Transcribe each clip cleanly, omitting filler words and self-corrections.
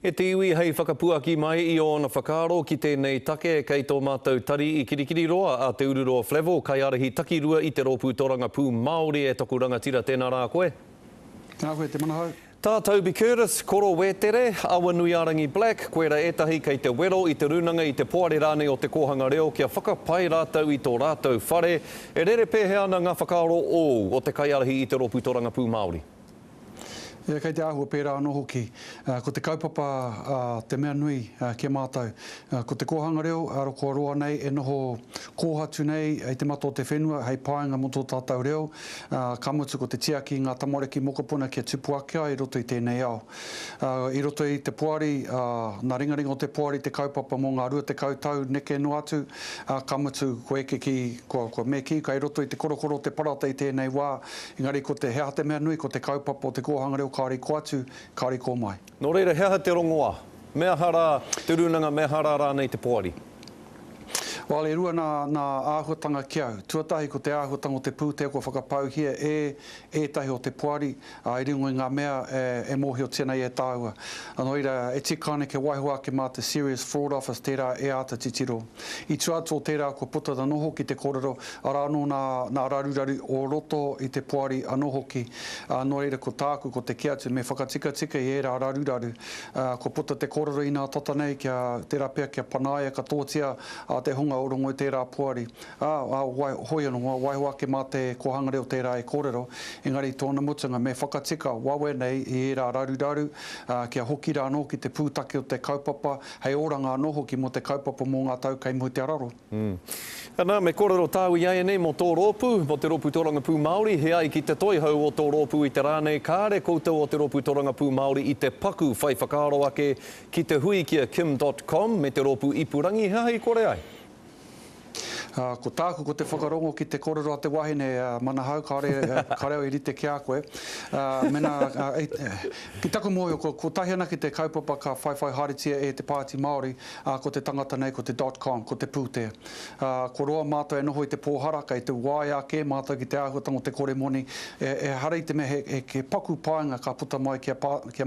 E te iwi hei whakapuaki mai I ona whakaaro ki tēnei take kei tō mātou tari I kirikiri roa a te ururoa Flevo kai arahi takirua I te rōpū tōranga pū Māori e toku rangatira tēnā rā koe. Tēnā koe, te manahau. Tā Toby Curtis, koro wetere, awa nui arangi Black, koera etahi kei te wero I te runanga I te poare rānei o te kohanga reo kia whakapai rātou I tō rātou whare. E rere pēhe ana ngā whakaaro o te kai arahi I te rōpū tōranga pū Māori. Ia kei te āhua pērā anō hoki, ko te kaupapa te mea nui kia mātou. Ko te kohanga reo, roko roa nei, e noho kōhatu nei, i te mato o te whenua, hei pāinga mo tō tātou reo, kamutu ko te tiaki ngā tamariki mokopuna kia tupuakia I roto I tēnei ao. I roto I te puari, nā ringaringa o te puari, te kaupapa mo ngā rua te kautau, neke no atu, kamutu ko eke ki, ko me ki, kai roto I te korokoro te parata I tēnei wā, engari ko te hea te mea nui, ko te kaupapa o te kohanga reo, kāri ko atu, kāri ko mai. Nō reira, hea te rongoa. Mea hara, te runanga, mea hara rānei te poari. Wale rua nā āhuatanga kiau. Tuatahi ko te āhuatanga o te pūtea ko whakapau hia tahi o te puari, I ringo I ngā mea e mōhi o tēnei e tāua. Anō ira, e tikane ke waihua ke mā te Serious Fraud Office tērā e āta titiro. I tuato tērā ko puta da noho ki te kōrero, ara anō nā raruraru o roto I te puari anō hoki. Anō ira ko tāku ko te kiatu me whakatika I era raruraru. Ko puta te kōrero I nā tata nei kia tērā pia kia panaia ka tōtia a te hunga orongo I tērā puari. Hoi anō, waihoake mā te kohanga reo tērā e kōrero. Engari tōna mutunga me whakatika wawe nei I era raruraru kia hoki rā anō ki te pūtake o te kaupapa, hei oranga anō hoki mo te kaupapa mō ngā tau kai mo te araro. Nā, me kōrero tāu iai nei mo tō rōpū, mo te rōpū tōranga pū Māori, he ai ki te toihau o tō rōpū I te rānei, kāre koutou o te rōpū tōranga pū Māori I te paku whai whakaaro ake ki te hui kia kim.com me te rōpū ipurangi, hea hei kore ai? Ko tāku ko te whakarongo ki te kōrero a te wahine manahau, ka reo I rite ki a koe. Ki taku mōhio, ko tahi ana ki te kaupapa ka whaiwhai haritia e te Pāti Māori, ko te tangata nei, ko te .com, ko te pūtea. Ko roa mātou e noho I te pōhara, kei te wai ake mātou ki te āhuatanga o te kore moni, e harei te mea ke paku pāinga ka puta mai kia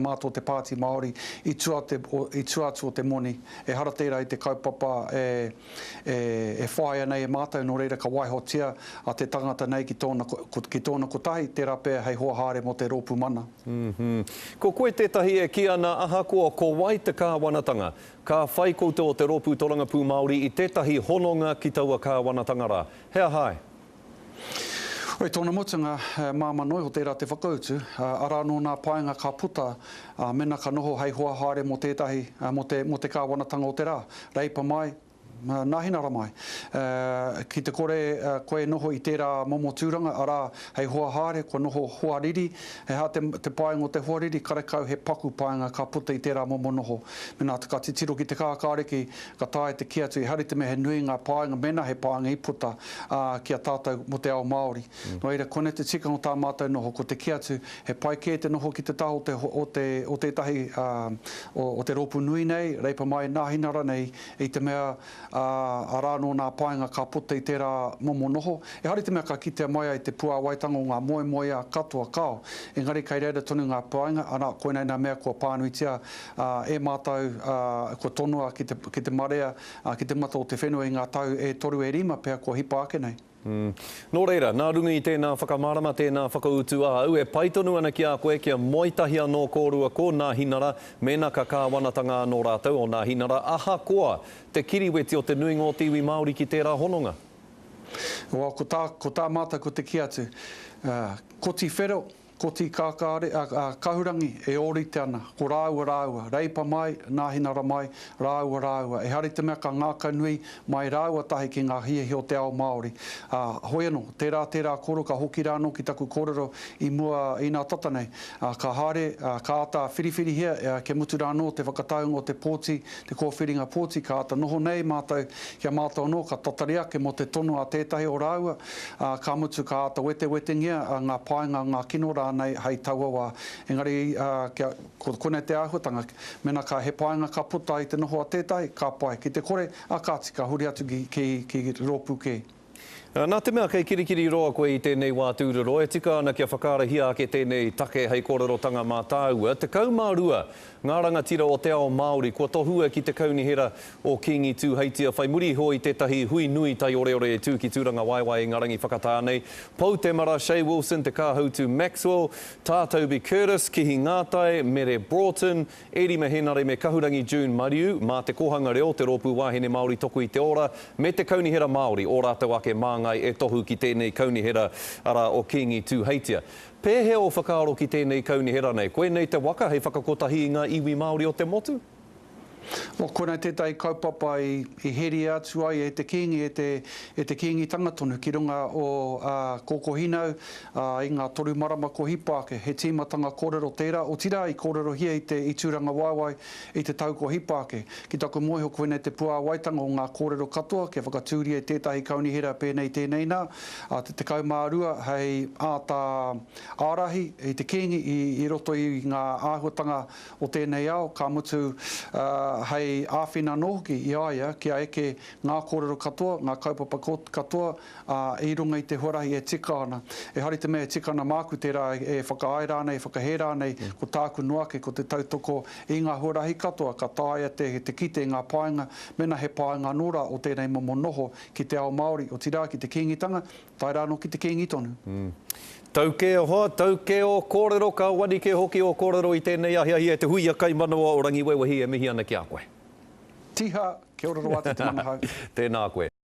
mātou te Pāti Māori I tuatu o te moni. E hara tērā I te kaupapa e whaia nei e mātou no reira ka waihotia a te tangata nei ki tōna kotahi, tērā pēr hei hoa hāre mo te rōpū mana. Ko koe tētahi e ki ana ahakoa ko wai te kāwanatanga. Ka whai koutou o te rōpū tōranga pū Māori I tētahi hononga ki taua kāwanatanga rā. Hea hai? Oi, tōna mutunga, māma noi ho tērā te whakautu, ara no nā painga ka puta, mena ka noho hei hoa hāre mo tētahi, mo te kāwanatanga o te rā. Reipa mai, nāhinara mai. Ki te kore koe noho I tērā momo tūranga, ara hei hoa hāre, ko noho huariri, he ha te painga o te huariri, karekau he paku painga ka puta I tērā momo noho. Mena ka titiro ki te kākāreki, ka tāe te kiatu, I hari te me he nui ngā painga, mena he painga I puta kia tātou mo te ao Māori. No ira, kone te tika o tā mātou noho, ko te kiatu, he pai kē te noho ki te taho o te tahi o te rōpū nui nei, reipa mai nāhinara nei, I te mea ara no nā painga ka puta I tērā momo noho. E hari te mea ka kitea mai I te pua waitanga o ngā moe a katoa kao. Engari kei reira tonu ngā painga, ana koe nei nā mea kua pānuitia e mātou ko tonua ki te marea, ki te mata o te whenua I ngā tau e toru e rima pēr kua hipa ake nei. Nō reira, nā runga I tēnā whakamārama, tēnā whakautu au e paitonu ana ki a koe kia moitahi anō kōrua ko nā hinara, mena ka kāwanatanga anō rātou o nā hinara, aha koa te kiriweti o te nui ngō tiwi Māori ki tērā hononga? Ko tā mātou ko te kiatu, ko ti whero, ko ti kahurangi e orite ana, ko rāua, reipa mai, nāhinara mai, rāua. E hari te mea ka ngākau nui mai rāua tahi ki ngā hiahi o te ao Māori. Hoi anō, tērā koro ka hoki rāno ki taku kōrero I mua I nā tata nei. Ka haere, ka ata whiriwhiri hia, ke mutu rāno te whakataunga o te pōti, te kōwhiringa pōti, ka ata noho nei mātou, kia mātou anō, ka tatari ake mo te tono a tētahi o rāua, ka mutu ka ata wete ngia, ngā painga, ngā kino rā nei hei taua wā. Engari, kone te āhuatanga, mena ka he painga ka puta I te noho a tētai, ka pai. Ki te kore, a ka tika huri atu ki rōpū kē. Nā te mea kei kirikiri roa koe i tēnei wā tūrero, e tika ana kia whakaarahia ake tēnei take hei kōrerotanga mā tāua. Te kaumārua, ngā rangatira o te ao Māori, kua tohua ki te kaunihera o Kingi Tūheitia, whai muri hoi tētahi hui nui tai ore e tū ki tūranga waiwai ngā rangi whakatānei. Pau te mara, Shay Wilson, te kāhautu Maxwell, Tātaubi Curtis, Kihi Ngātai, Mere Broughton, Eri Mehenare me Kahurangi June Mariu, mā te kohanga reo, te rōpū wāhine Māori toku i te ora, me te kaunihera Māori, o rātou ake māngai e tohu ki tēnei kaunihera ara o Kingi Tūheitia. Pēhe o whakaaro ki tēnei kaunihera nei, koe nei te waka hei whakakotahi i ngā iwi Māori o te motu? Koina tētai kaupapa i heri atu ai e te kingi, e te kingi tangatonu ki runga o Kokohinau, i ngā toru marama ko Hipāke, he tīmatanga kōrero tērā, o tira i kōrero hia i tūranga waiwai i te tau ko Hipāke. Ki taku moeho koina te pua waitanga o ngā kōrero katoa, kia whakatūria e tētahi kaunihera pēnei tēnei nā, te kaumārua hei āta ārahi i te kingi i roto i ngā āhuatanga o tēnei ao, ka mutu hei āwhina nohoki i aia, kia eke ngā kōrero katoa, ngā kaupapa katoa, i runga i te horahi e tika ana. E hari te mea e tika ana māku tērā e whakaaera nei, e whakahera nei, ko tāku noake, ko te tautoko i ngā horahi katoa, ka tāia te kite ngā paenga, mena he paenga nora o tēnei momo noho ki te ao Māori, o tira ki te kingitanga, tai rāno ki te kingi tonu. Taukeo hoa, taukeo kōrero, ka wani ke hoki o kōrero i tēnei ahiahi e te hui a kai manawa o rangi wewahi e mihi ana ki a koe. Tiha, kia ora roa te te manahau. Tēnā koe.